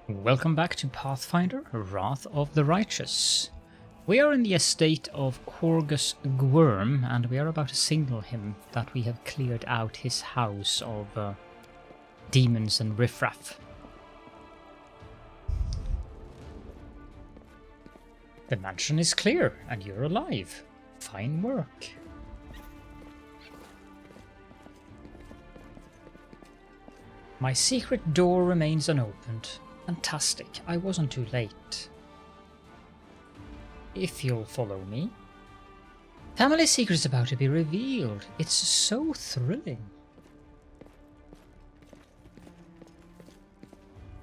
Welcome back to Pathfinder Wrath of the Righteous. We are in the estate of Gwerm, and we are about to signal him that we have cleared out his house of demons and riffraff. The mansion is clear, and you're alive. Fine work. My secret door remains unopened. Fantastic, I wasn't too late. If you'll follow me. Family secrets about to be revealed. It's so thrilling.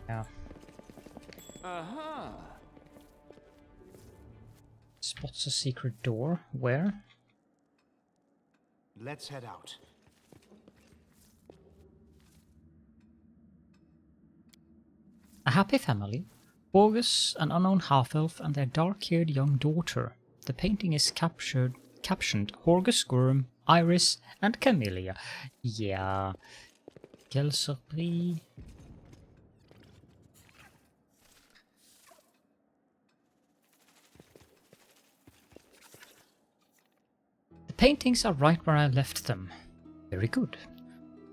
Yeah. Spots a secret door. Where? Let's head out. A happy family. August, an unknown half-elf, and their dark-haired young daughter. The painting is captioned Horgus, Gwerm, Iris, and Camellia. Yeah. Quelle surprise. The paintings are right where I left them. Very good.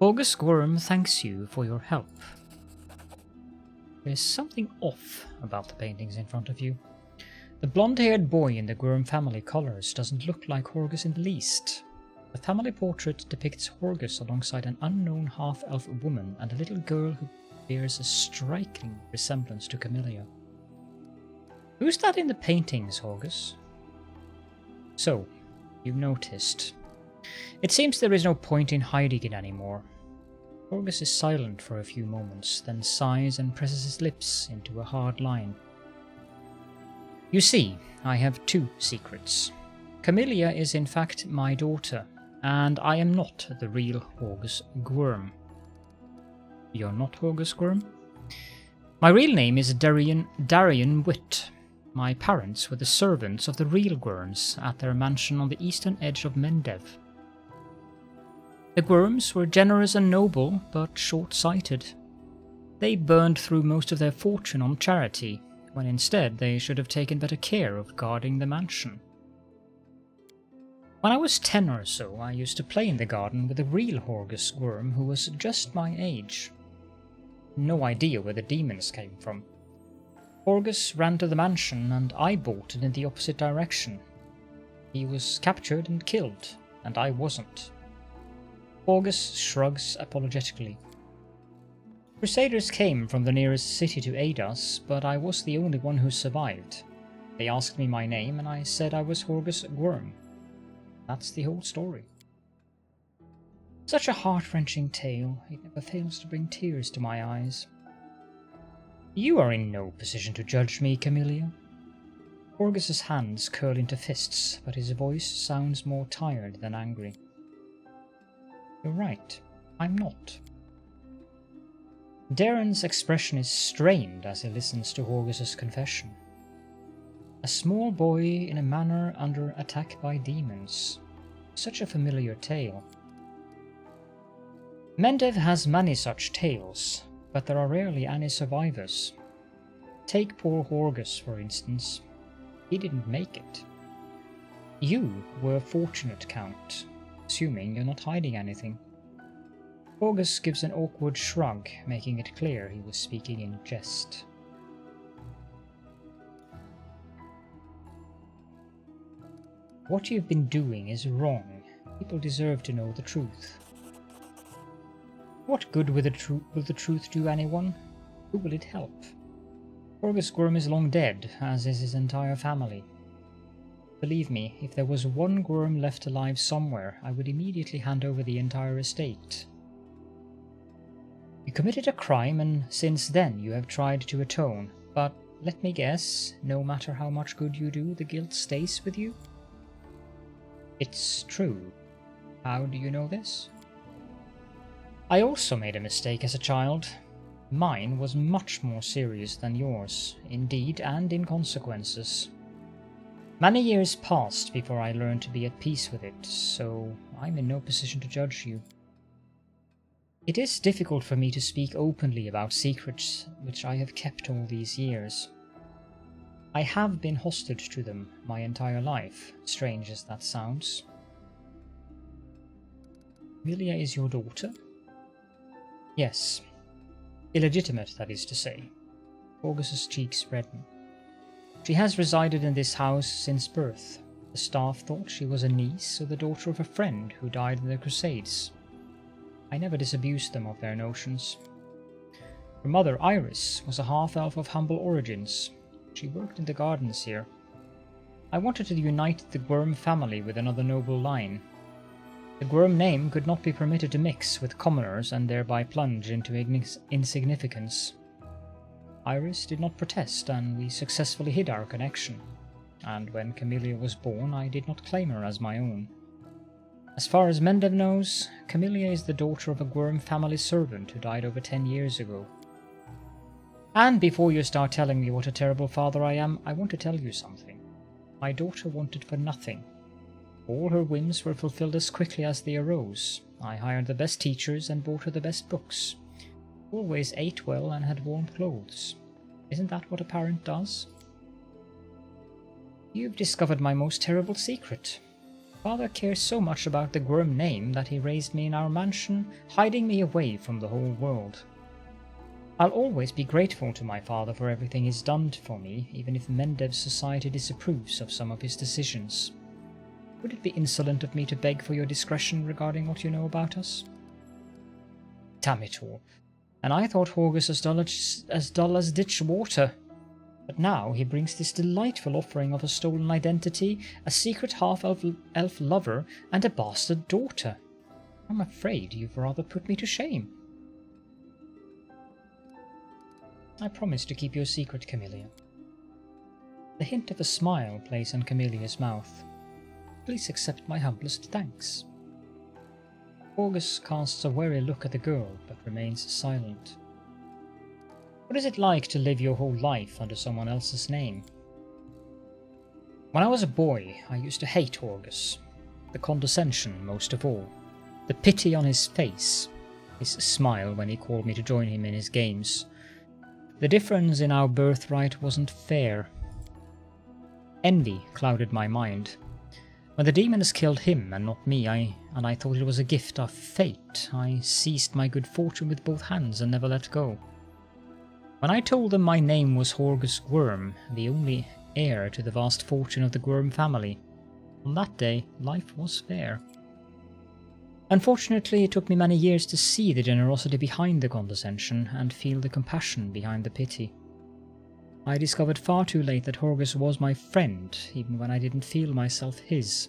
Horgus Gwerm thanks you for your help. There's something off about the paintings in front of you. The blonde-haired boy in the Gwerm family colours doesn't look like Horgus in the least. The family portrait depicts Horgus alongside an unknown half-elf woman and a little girl who bears a striking resemblance to Camellia. Who's that in the paintings, Horgus? So, you've noticed. It seems there is no point in hiding it anymore. Horgus is silent for a few moments, then sighs and presses his lips into a hard line. You see, I have two secrets. Camellia is in fact my daughter, and I am not the real Horgus Gwerm. You're not Horgus Gwerm? My real name is Darian Witt. My parents were the servants of the real Gwerms at their mansion on the eastern edge of Mendev. The Gwerms were generous and noble, but short-sighted. They burned through most of their fortune on charity, when instead they should have taken better care of guarding the mansion. When I was 10 or so, I used to play in the garden with a real Horgus Gwerm who was just my age. No idea where the demons came from. Horgus ran to the mansion and I bolted in the opposite direction. He was captured and killed, and I wasn't. Horgus shrugs apologetically. Crusaders came from the nearest city to aid us, but I was the only one who survived. They asked me my name and I said I was Horgus Gwerm. That's the whole story. Such a heart-wrenching tale, it never fails to bring tears to my eyes. You are in no position to judge me, Camellia. Horgus's hands curl into fists, but his voice sounds more tired than angry. You're right, I'm not. Darren's expression is strained as he listens to Horgus's confession. A small boy in a manor under attack by demons. Such a familiar tale. Mendev has many such tales, but there are rarely any survivors. Take poor Horgus, for instance. He didn't make it. You were fortunate, Count. Assuming you're not hiding anything. Horgus gives an awkward shrug, making it clear he was speaking in jest. What you've been doing is wrong. People deserve to know the truth. What good will the truth do anyone? Who will it help? Horgus Gwerm is long dead, as is his entire family. Believe me, if there was one Gwerm left alive somewhere, I would immediately hand over the entire estate. You committed a crime, and since then you have tried to atone, but let me guess, no matter how much good you do, the guilt stays with you? It's true. How do you know this? I also made a mistake as a child. Mine was much more serious than yours, indeed, and in consequences. Many years passed before I learned to be at peace with it, so I'm in no position to judge you. It is difficult for me to speak openly about secrets which I have kept all these years. I have been hostage to them my entire life, strange as that sounds. Amelia is your daughter? Yes. Illegitimate, that is to say. Augus's cheeks redden. She has resided in this house since birth. The staff thought she was a niece or the daughter of a friend who died in the crusades. I never disabused them of their notions. Her mother, Iris, was a half-elf of humble origins. She worked in the gardens here. I wanted to unite the Gwerm family with another noble line. The Gwerm name could not be permitted to mix with commoners and thereby plunge into insignificance. Iris did not protest, and we successfully hid our connection. And when Camellia was born, I did not claim her as my own. As far as Mendev knows, Camellia is the daughter of a Gwerm family servant who died over 10 years ago. And before you start telling me what a terrible father I am, I want to tell you something. My daughter wanted for nothing. All her whims were fulfilled as quickly as they arose. I hired the best teachers and bought her the best books. Always ate well and had warm clothes. Isn't that what a parent does? You've discovered my most terrible secret. Father cares so much about the Gwerm name that he raised me in our mansion, hiding me away from the whole world. I'll always be grateful to my father for everything he's done for me, even if Mendev's society disapproves of some of his decisions. Would it be insolent of me to beg for your discretion regarding what you know about us? Damn it all. And I thought Horgus as dull as ditch water. But now he brings this delightful offering of a stolen identity, a secret half-elf lover, and a bastard daughter. I'm afraid you've rather put me to shame. I promise to keep your secret, Camellia. The hint of a smile plays on Camelia's mouth. Please accept my humblest thanks. Horgus casts a wary look at the girl, but remains silent. What is it like to live your whole life under someone else's name? When I was a boy, I used to hate Horgus. The condescension, most of all. The pity on his face. His smile when he called me to join him in his games. The difference in our birthright wasn't fair. Envy clouded my mind. When the demons killed him and not me, and I thought it was a gift of fate, I seized my good fortune with both hands and never let go. When I told them my name was Horgus Gwerm, the only heir to the vast fortune of the Gwerm family, on that day life was fair. Unfortunately, it took me many years to see the generosity behind the condescension and feel the compassion behind the pity. I discovered far too late that Horgus was my friend, even when I didn't feel myself his.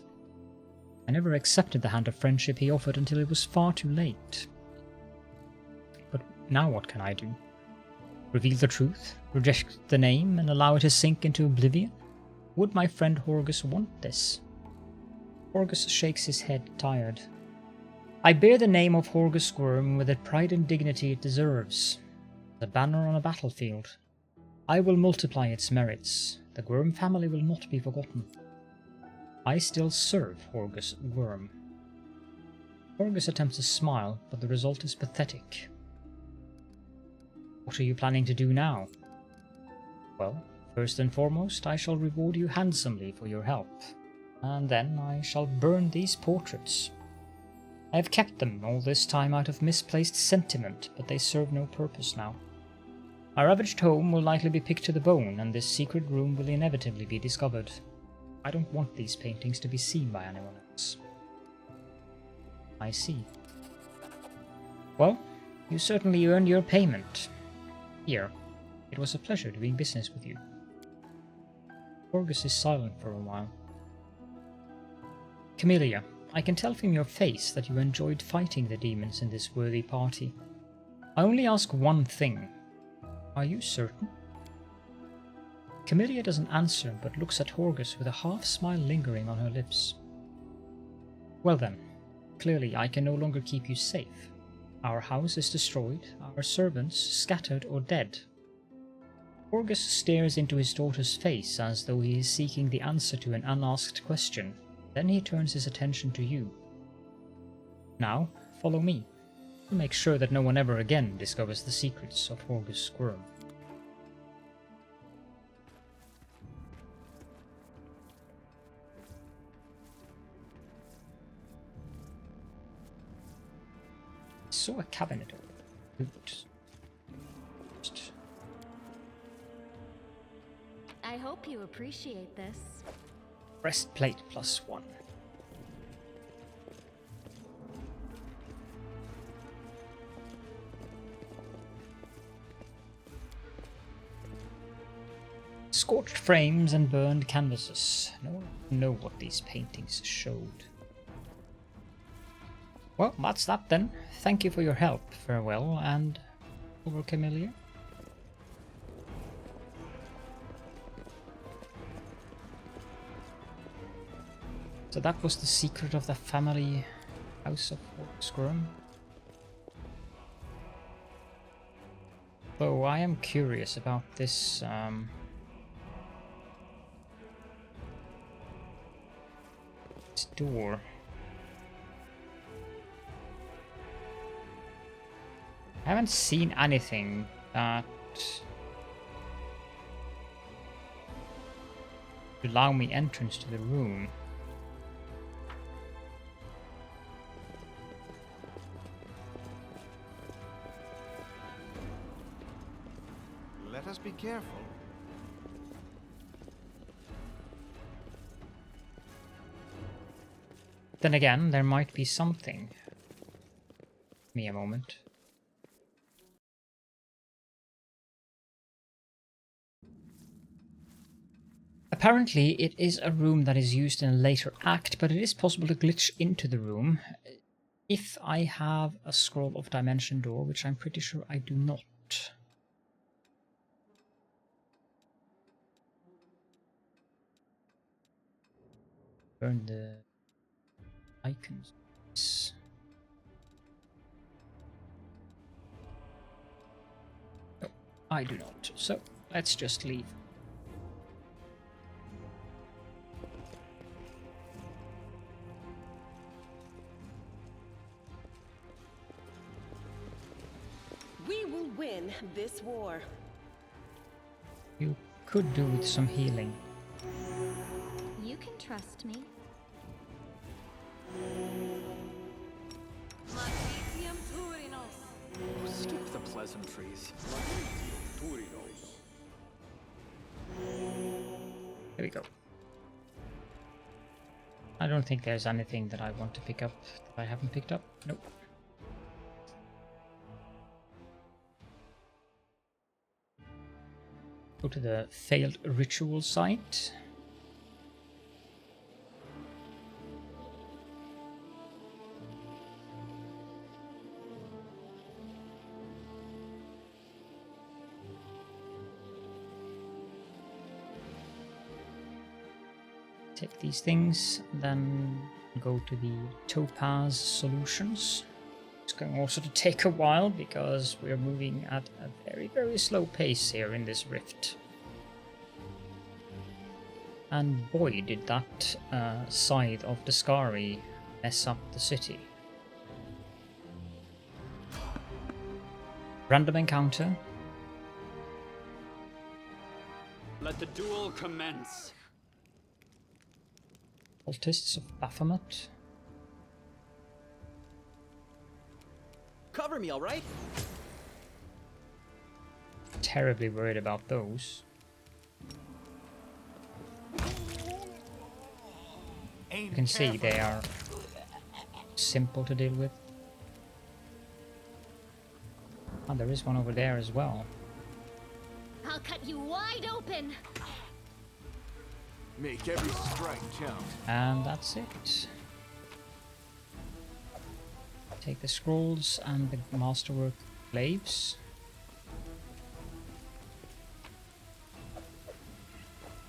I never accepted the hand of friendship he offered until it was far too late. But now what can I do? Reveal the truth, reject the name, and allow it to sink into oblivion? Would my friend Horgus want this? Horgus shakes his head, tired. I bear the name of Horgus Gwerm with the pride and dignity it deserves. The banner on a battlefield. I will multiply its merits. The Gwerm family will not be forgotten. I still serve Horgus Gwerm. Horgus attempts a smile, but the result is pathetic. What are you planning to do now? Well, first and foremost, I shall reward you handsomely for your help, and then I shall burn these portraits. I have kept them all this time out of misplaced sentiment, but they serve no purpose now. Our ravaged home will likely be picked to the bone, and this secret room will inevitably be discovered. I don't want these paintings to be seen by anyone else. I see. Well, you certainly earned your payment. Here, it was a pleasure doing business with you. Horgus is silent for a while. Camellia, I can tell from your face that you enjoyed fighting the demons in this worthy party. I only ask one thing. Are you certain? Camellia doesn't answer, but looks at Horgus with a half-smile lingering on her lips. Well then, clearly I can no longer keep you safe. Our house is destroyed, our servants scattered or dead. Horgus stares into his daughter's face as though he is seeking the answer to an unasked question. Then he turns his attention to you. Now, follow me. To make sure that no one ever again discovers the secrets of Horgus Gwerm. I saw a cabinet over there. I hope you appreciate this. Breastplate +1. Scorched frames and burned canvases. No one know what these paintings showed. Well, that's that then. Thank you for your help. Farewell and over Camilla. So that was the secret of the family house of Gwerm. Though I am curious about this this door. I haven't seen anything that would allow me entrance to the room. Let us be careful. Then again, there might be something. Give me a moment. Apparently, it is a room that is used in a later act, but it is possible to glitch into the room if I have a scroll of dimension door, which I'm pretty sure I do not. Burn the icons. No, I do not. So let's just leave. We will win this war. You could do with some healing. You can trust me. Skip the pleasantries. There we go. I don't think there's anything that I want to pick up that I haven't picked up. Nope. Go to the failed ritual site. Take these things, then go to the Topaz solutions. It's going also to take a while because we're moving at a very, very slow pace here in this rift. And boy, did that scythe of the Scari mess up the city. Random encounter. Let the duel commence. Cultists of Baphomet. Cover me, all right? Terribly worried about those. You can see they are simple to deal with. Oh, there is one over there as well. I'll cut you wide open. Make every strike count. And that's it. Take the scrolls and the masterwork glaives.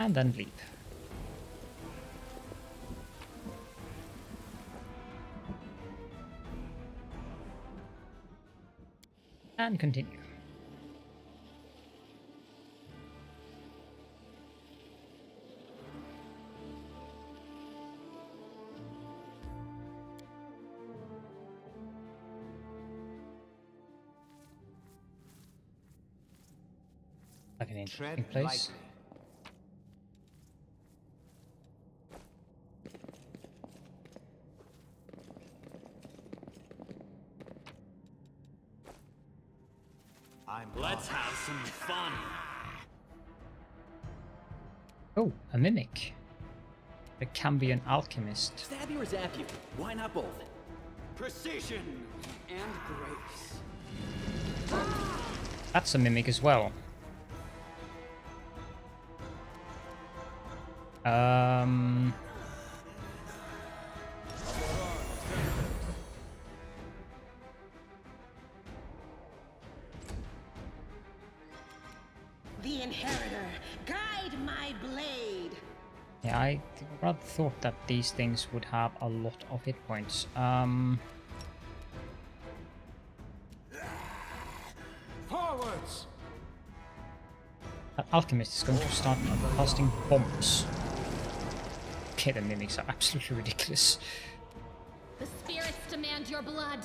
And then leap. And continue. Like an interesting Tread place. lightly. Let's have some fun. Oh, a mimic. It can be an alchemist. Stab you or zap you? Why not both? Precision and grace. That's a mimic as well. The Inheritor, guide my blade. Yeah, I rather thought that these things would have a lot of hit points. Forwards! That alchemist is going to start casting bombs. Okay, the mimics are absolutely ridiculous. The spirits demand your blood.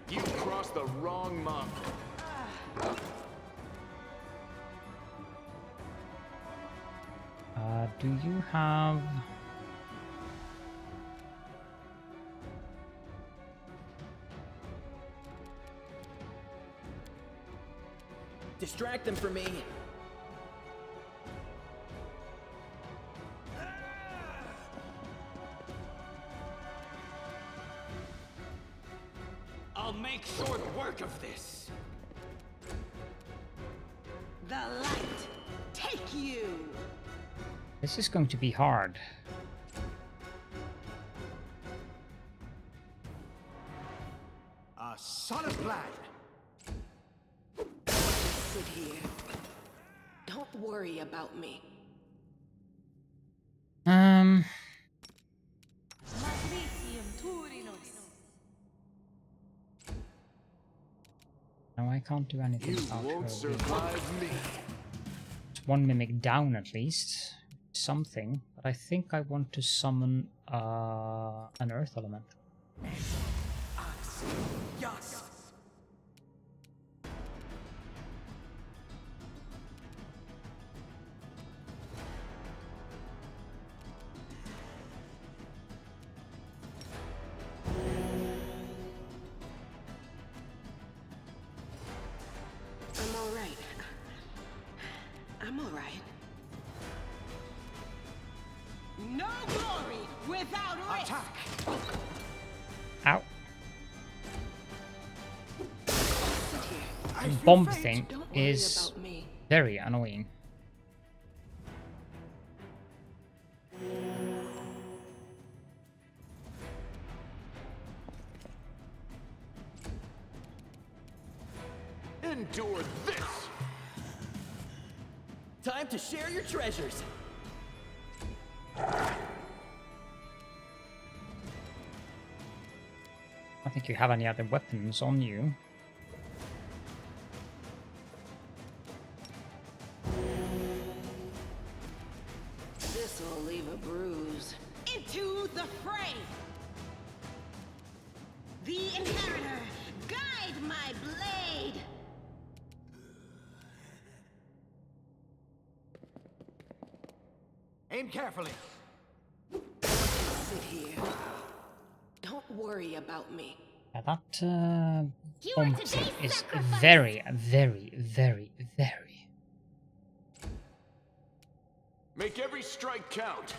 You crossed the wrong monk. Do you have... Distract them for me. I'll make short work of this. The light, take you. This is going to be hard. A son of blood. Sit here. Don't worry about me. No, I can't do anything You about won't her. survive me. It's one mimic down at least. Something. But I think I want to summon an earth element. Yes. I'm all right. I'm all right. No glory without risk. Attack! Ow. Sit here. I feel Bomb faint. thing Don't worry is about me. very annoying. Endure this! Time to share your treasures. I don't think you have any other weapons on you. This'll leave a bruise. Into the fray! The Inheritor, guide my blade! Aim carefully. Sit here. Don't worry about me. Yeah, that You are bomb today's thing is sacrifice. very, very, very, very... Make every strike count.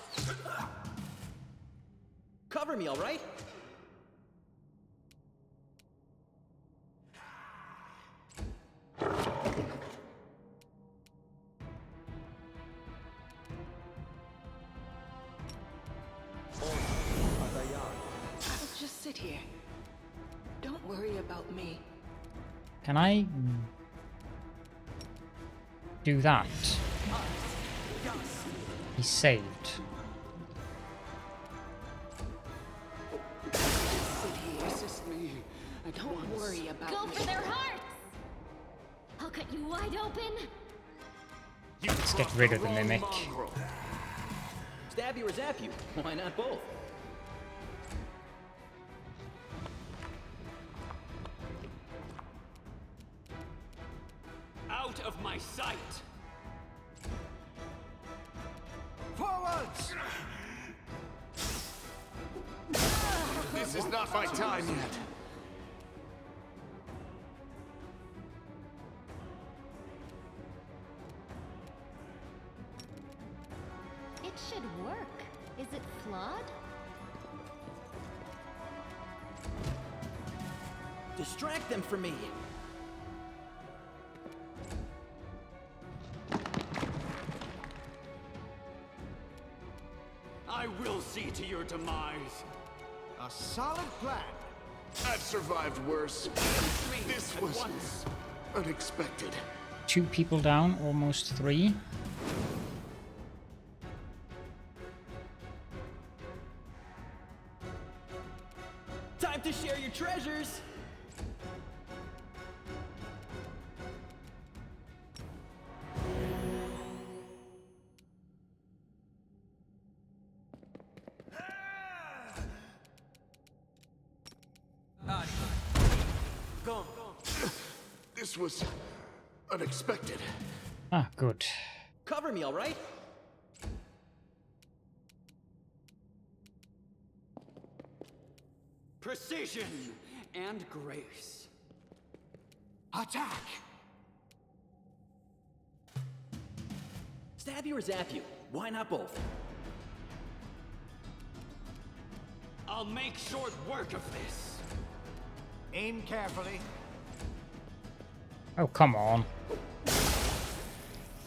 Cover me, all right? I'll just sit here. Don't worry about me. Can I do that? He's saved. Sit here. Don't worry about Go me. for their hearts! I'll cut you wide open. Let's get rid of the mimic. Stab you or zap you? Why not both? out of my sight! Forwards! This is not my time yet. It should work. Is it flawed? Distract them from me. I will see to your demise. A solid plan. I've survived worse. This was once. unexpected. 2 people down, almost 3. Time to share your treasures. This was unexpected. Ah, good. Cover me, all right? Precision and grace. Attack! Stab you or zap you? Why not both? I'll make short work of this. Aim carefully. Oh, come on.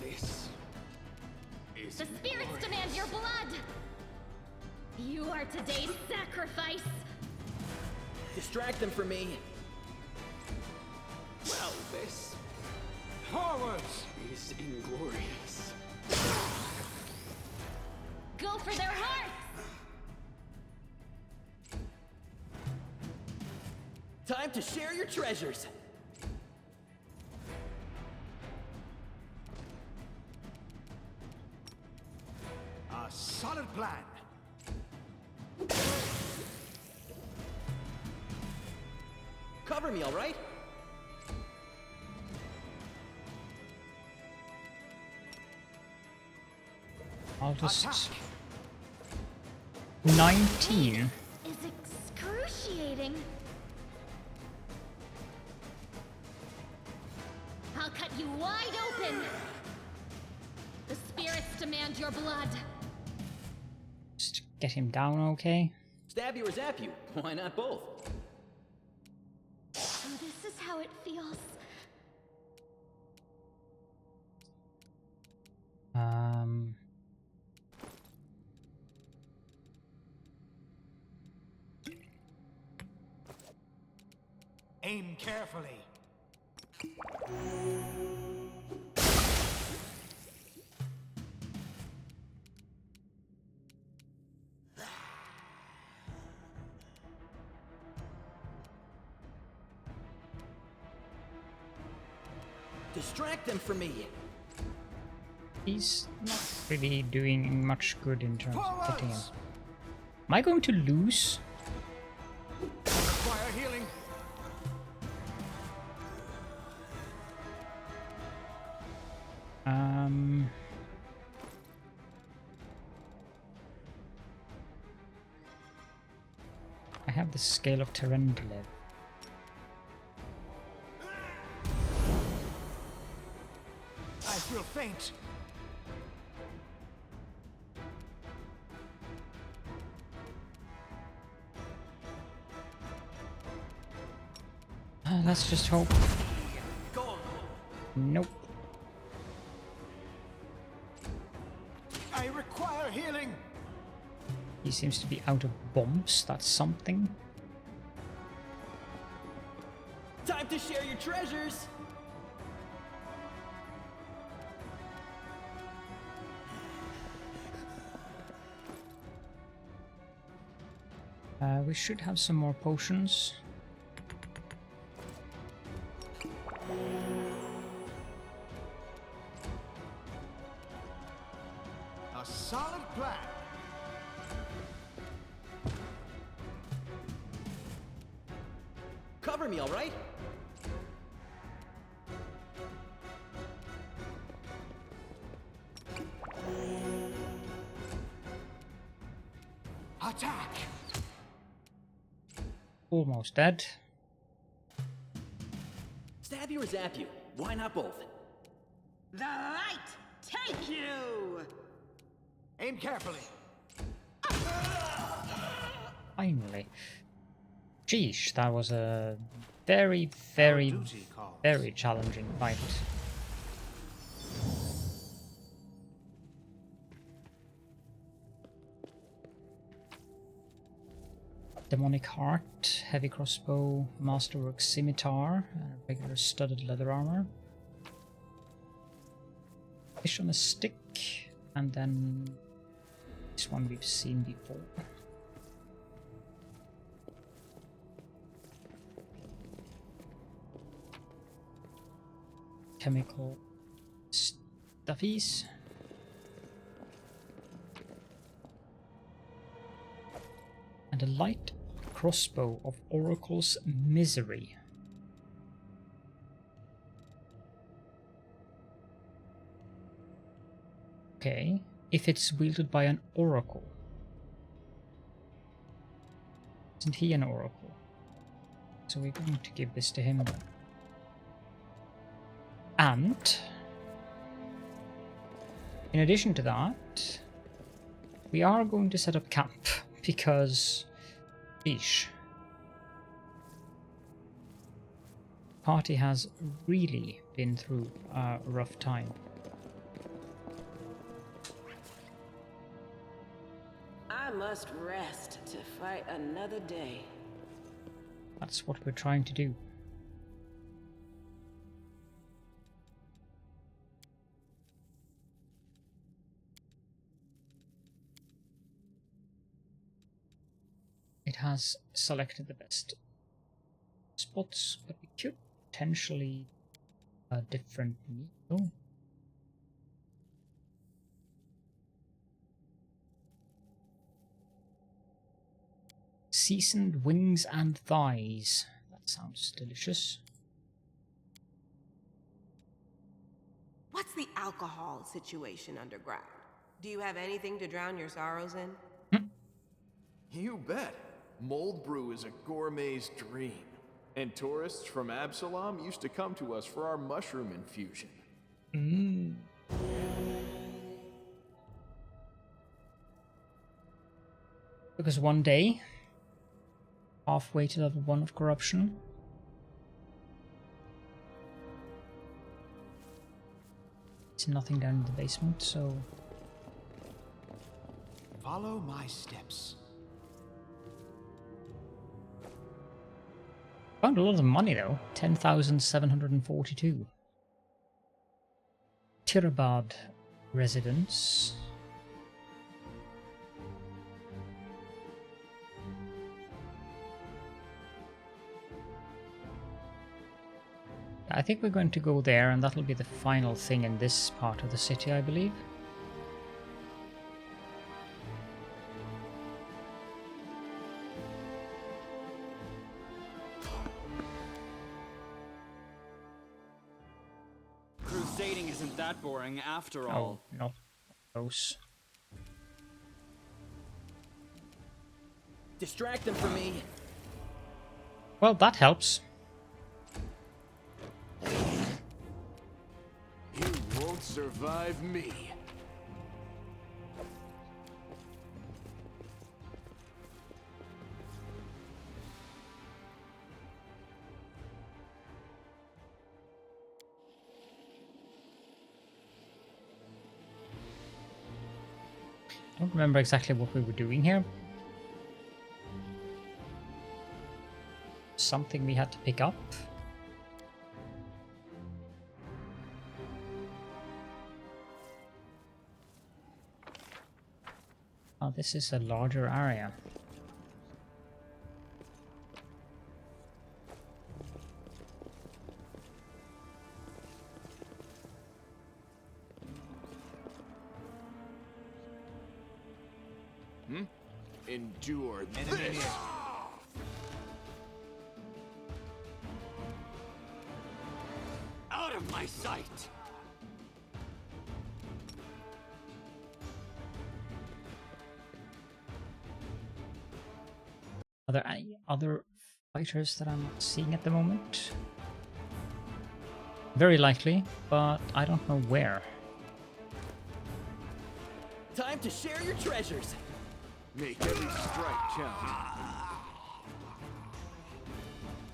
This is The spirits demand your blood! You are today's sacrifice! Distract them from me. well, this Forwards! is inglorious. Go for their hearts! Time to share your treasures. A solid plan. Cover me, all right? I'll just... Attack! 19. Is excruciating. I'll cut you wide open! The spirits demand your blood. Just get him down, okay? Stab you or zap you? Why not both? So this is how it feels. Aim carefully. Distract them from me. He's not really doing much good in terms of hitting him. Forwards! Am I going to lose? Require healing. I have the scale of Tirabade. I feel faint. Let's just hope. Nope. I require healing. He seems to be out of bombs. That's something. Time to share your treasures. We should have some more potions. A solid plan. Cover me, all right? Attack! Almost dead. Stab you or zap you? Why not both? The light take you! Aim carefully. Finally. Sheesh, that was a very, very, Duty calls. very challenging fight. Demonic Heart, Heavy Crossbow, Masterwork Scimitar, and regular studded leather armor. Fish on a stick, and then this one we've seen before. Chemical stuffies. And a light crossbow of Oracle's Misery. Okay, if it's wielded by an Oracle. Isn't he an Oracle? So we're going to give this to him then. And in addition to that, we are going to set up camp because, sheesh, party has really been through a rough time. I must rest to fight another day. That's what we're trying to do. It has selected the best spots, but we could potentially a different meal. Seasoned wings and thighs. That sounds delicious. What's the alcohol situation underground? Do you have anything to drown your sorrows in? You bet. Mold brew is a gourmet's dream. And tourists from Absalom used to come to us for our mushroom infusion. Because one day, halfway to level 1 of corruption, it's nothing down in the basement, so Follow my steps. found a lot of money though. 10,742. Tirabade residence. I think we're going to go there, and that'll be the final thing in this part of the city, I believe. Crusading isn't that boring after all. Oh, not close. Distract them from me. Well, that helps. You won't survive me. I don't remember exactly what we were doing here. Something we had to pick up. Oh, this is a larger area. Endure this. Out of my sight! Are there any other fighters that I'm not seeing at the moment? Very likely, but I don't know where. Time to share your treasures. Make every strike count.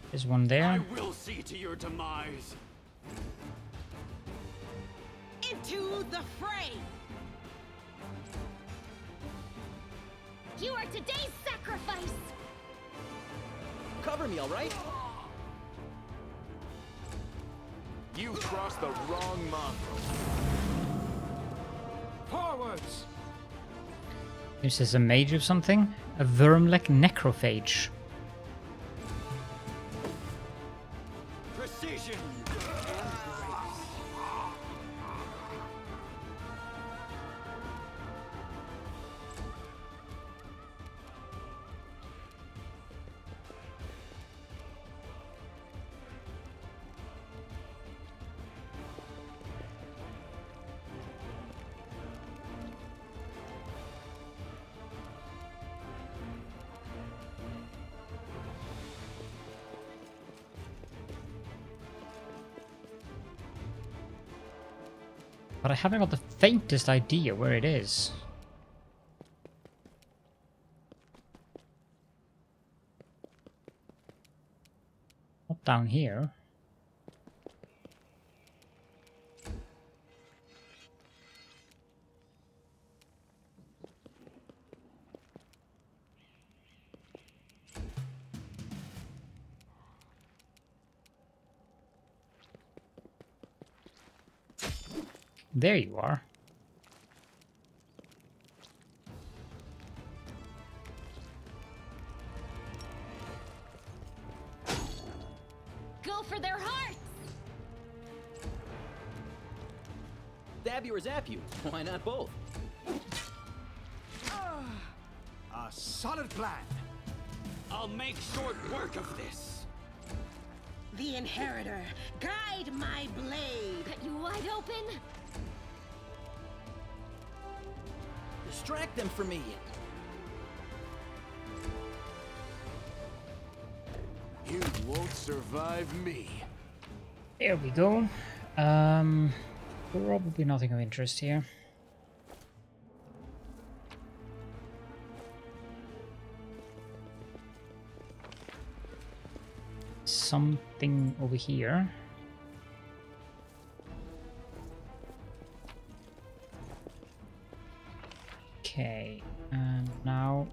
There's one I there. will see to your demise. Into the fray! You are today's sacrifice! Cover me, all right? You crossed the wrong mongrel. Forwards! This is a mage of something. A Wormlek necrophage. Precision! But I haven't got the faintest idea where it is. Not down here. There you are. Go for their hearts! Stab you or zap you? Why not both? A solid plan. I'll make short work of this. The Inheritor, guide my blade! Cut you wide open! Distract them for me. You won't survive me. There we go. Probably nothing of interest here. Something over here. Okay, and now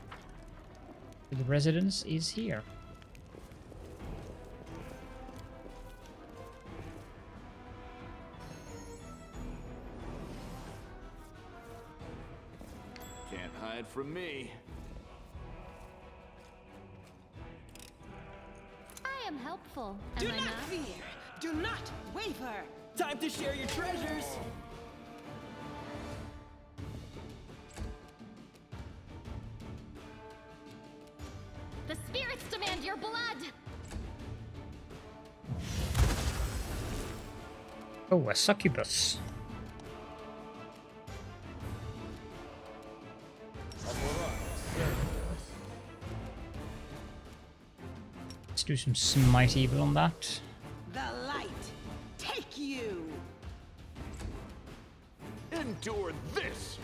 the residence is here. Can't hide from me. I am helpful, Do am I not not? fear! Do not waver! Time to share your treasures. The spirits demand your blood! Oh, a succubus. Let's do some smite evil on that. The light, take you! Endure this!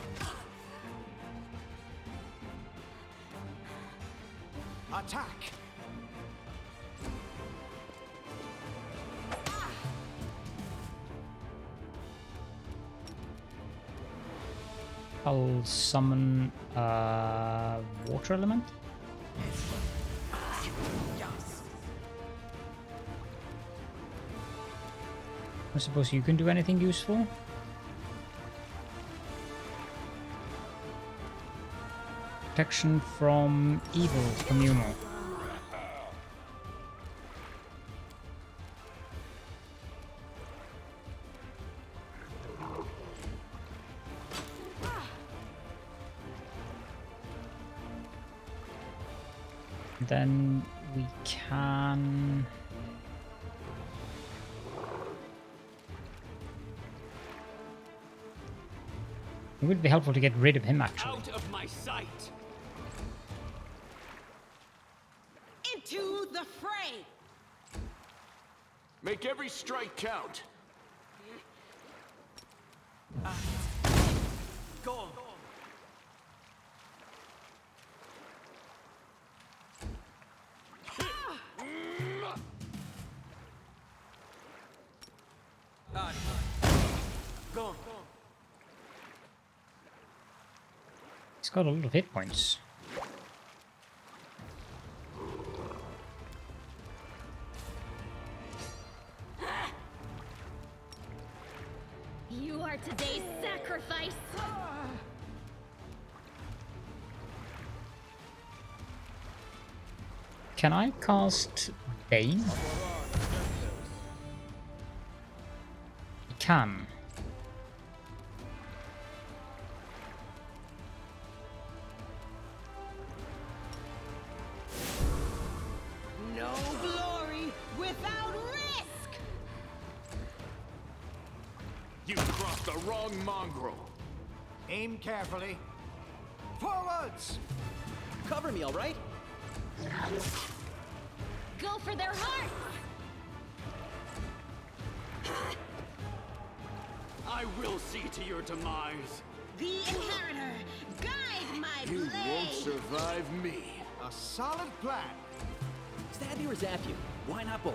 Attack! I'll summon water element. I suppose you can do anything useful. Protection from evil communal. Then we can... It would be helpful to get rid of him, actually. Out of my sight. Make every strike count. Go on. Go on. He's got a lot of hit points. You are today's sacrifice. Can I cast Bane? I can. No glory without risk! You crossed the wrong mongrel. Aim carefully. Forwards! Cover me, all right? Go for their hearts. I will see to your demise. The inheritor, guide my You blade! won't survive me. A solid plan. Stab you or zap you? Why not both?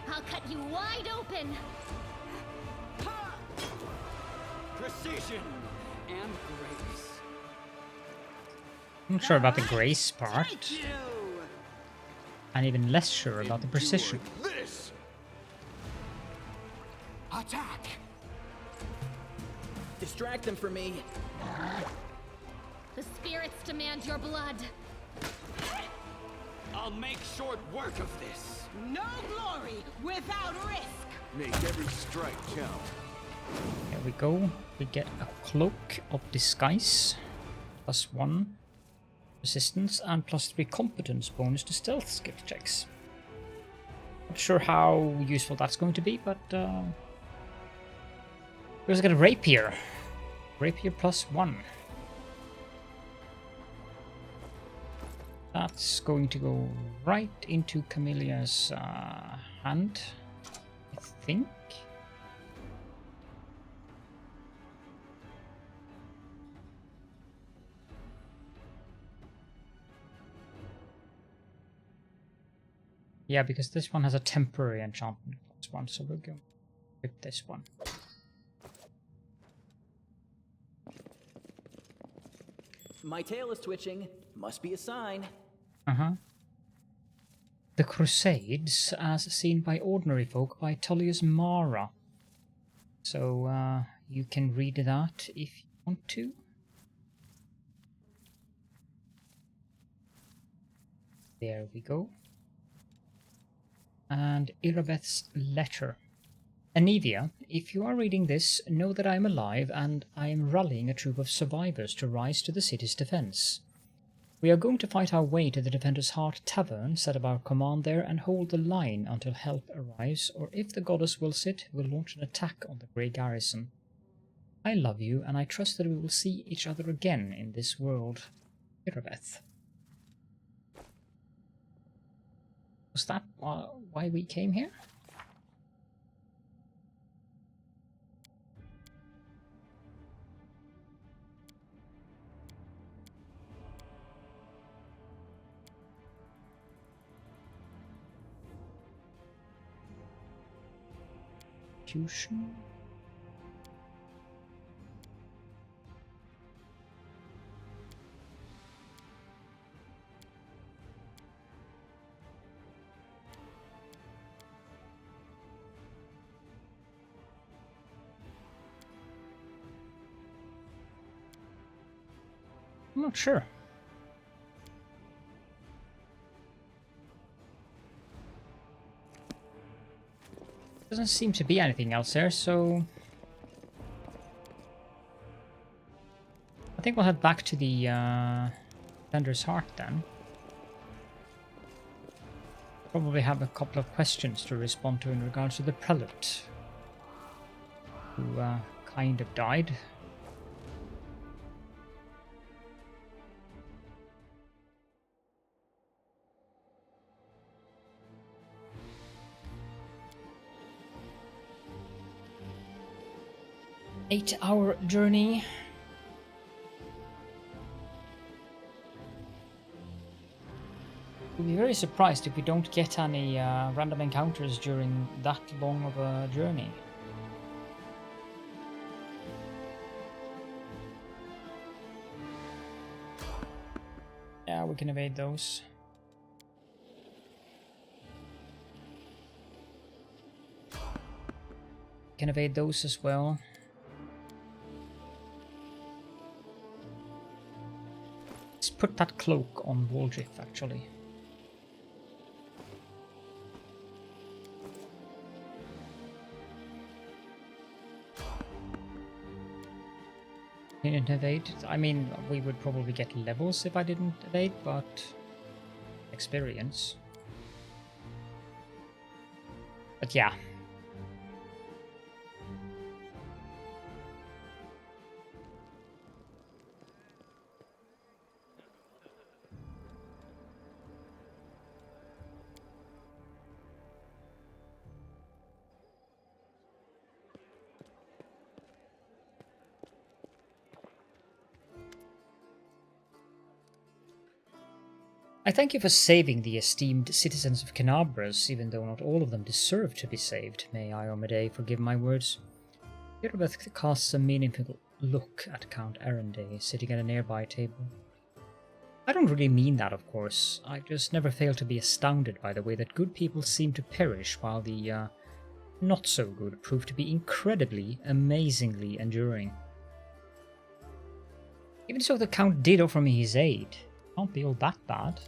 I'll cut you wide open. Precision and grace. I'm not sure about the grace Take part, you! and even less sure about the precision. Endure this. Attack! Distract them for me. The spirits demand your blood. I'll make short work of this. No glory without risk! Make every strike count. There we go. We get a cloak of disguise, +1 resistance, and +3 competence bonus to stealth skill checks. Not sure how useful that's going to be, but we also get a rapier. Rapier +1. That's going to go right into Camelia's hand, I think. Yeah, because this one has a temporary enchantment +1, so we're going to pick this one. My tail is twitching. Must be a sign. The Crusades, as seen by ordinary folk, by Tullius Mara. So you can read that if you want to. There we go. And Irabeth's letter. Anivia, if you are reading this, know that I am alive and I am rallying a troop of survivors to rise to the city's defense. We are going to fight our way to the Defender's Heart Tavern, set up our command there, and hold the line until help arrives, or if the goddess wills it, we'll launch an attack on the Grey Garrison. I love you, and I trust that we will see each other again in this world. Irabeth. Was that why we came here? Execution. I'm not sure. Doesn't seem to be anything else there, so I think we'll head back to the Defender's Heart then. Probably have a couple of questions to respond to in regards to the prelate, who kind of died. 8-hour journey. We'll be very surprised if we don't get any random encounters during that long of a journey. Yeah, we can evade those. Can evade those as well. Let's put that cloak on Waldriff, actually. Didn't evade. I mean, we would probably get levels if I didn't evade, but experience. But yeah. I thank you for saving the esteemed citizens of Canabras, even though not all of them deserve to be saved. May Iomedae forgive my words. Tirabade casts a meaningful look at Count Aaronday, sitting at a nearby table. I don't really mean that, of course. I just never fail to be astounded by the way that good people seem to perish, while the not-so-good prove to be incredibly, amazingly enduring. Even so, the Count did offer me his aid. Can't be all that bad.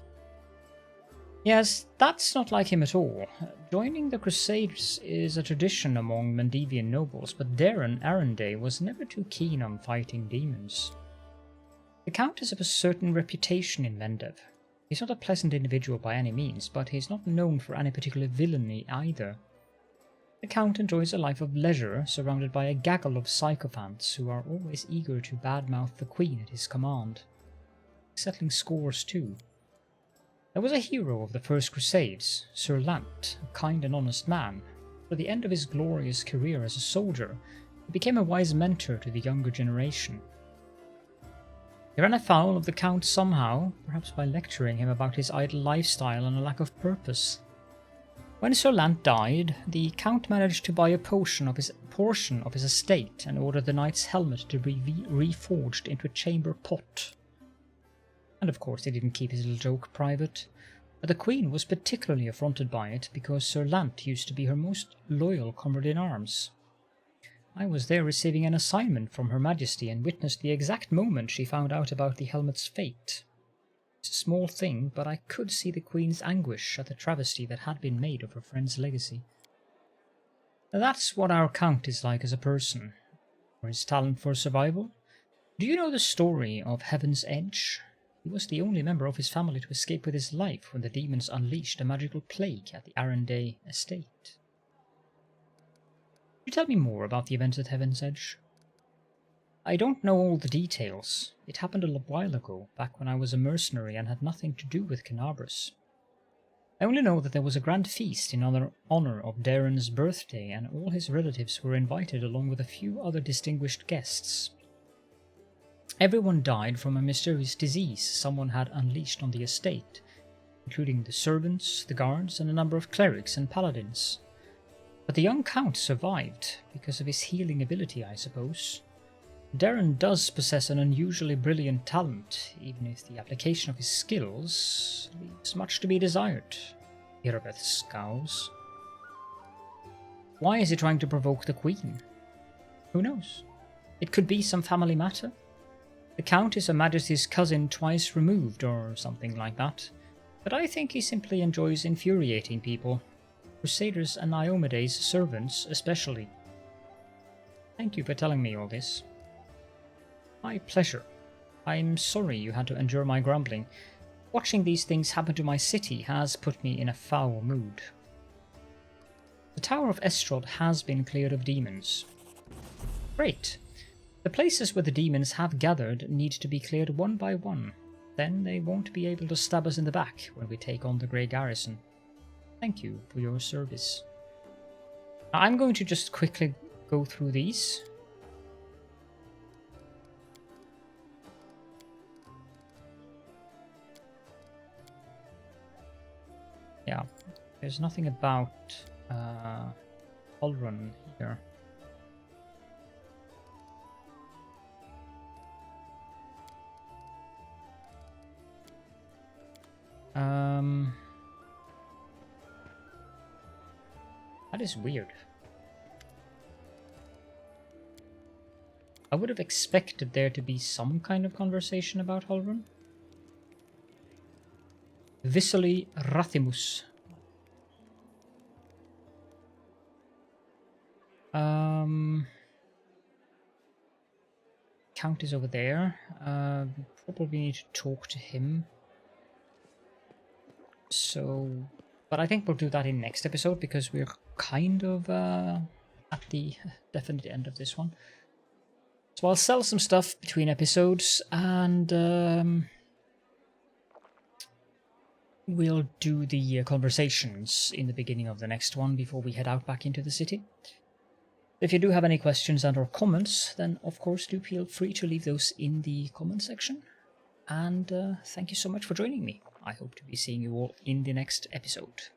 Yes, that's not like him at all. Joining the Crusades is a tradition among Mendevian nobles, but Count Aaronday was never too keen on fighting demons. The Count has a certain reputation in Mendev. He's not a pleasant individual by any means, but he's not known for any particular villainy either. The Count enjoys a life of leisure, surrounded by a gaggle of sycophants who are always eager to badmouth the Queen at his command. Settling scores too. There was a hero of the First Crusades, Sir Lant, a kind and honest man. At the end of his glorious career as a soldier, he became a wise mentor to the younger generation. He ran afoul of the Count somehow, perhaps by lecturing him about his idle lifestyle and a lack of purpose. When Sir Lant died, the Count managed to buy a portion of his estate and ordered the knight's helmet to be reforged into a chamber pot. And of course he didn't keep his little joke private, but the Queen was particularly affronted by it because Sir Lant used to be her most loyal comrade-in-arms. I was there receiving an assignment from Her Majesty and witnessed the exact moment she found out about the helmet's fate. It's a small thing, but I could see the Queen's anguish at the travesty that had been made of her friend's legacy. That's what our Count is like as a person. For his talent for survival. Do you know the story of Heaven's Edge? He was the only member of his family to escape with his life when the demons unleashed a magical plague at the Aaronday estate. Could you tell me more about the events at Heaven's Edge? I don't know all the details. It happened a while ago, back when I was a mercenary and had nothing to do with Canabras. I only know that there was a grand feast in honor of Darren's birthday, and all his relatives were invited along with a few other distinguished guests. Everyone died from a mysterious disease someone had unleashed on the estate, including the servants, the guards, and a number of clerics and paladins. But the young Count survived, because of his healing ability, I suppose. Darren does possess an unusually brilliant talent, even if the application of his skills leaves much to be desired. Tirabade scowls. Why is he trying to provoke the Queen? Who knows? It could be some family matter. The Count is Her Majesty's cousin twice removed, or something like that. But I think he simply enjoys infuriating people. Crusaders and Iomedae's servants especially. Thank you for telling me all this. My pleasure. I'm sorry you had to endure my grumbling. Watching these things happen to my city has put me in a foul mood. The Tower of Estrad has been cleared of demons. Great. The places where the demons have gathered need to be cleared one by one. Then they won't be able to stab us in the back when we take on the Grey Garrison. Thank you for your service. I'm going to just quickly go through these. Yeah, there's nothing about Holrun here. That is weird. I would have expected there to be some kind of conversation about Holrun. Viscely Rathimus. Count is over there. We probably need to talk to him. So, but I think we'll do that in next episode because we're kind of at the definite end of this one. So I'll sell some stuff between episodes and we'll do the conversations in the beginning of the next one before we head out back into the city. If you do have any questions and or comments, then of course do feel free to leave those in the comment section. And thank you so much for joining me. I hope to be seeing you all in the next episode.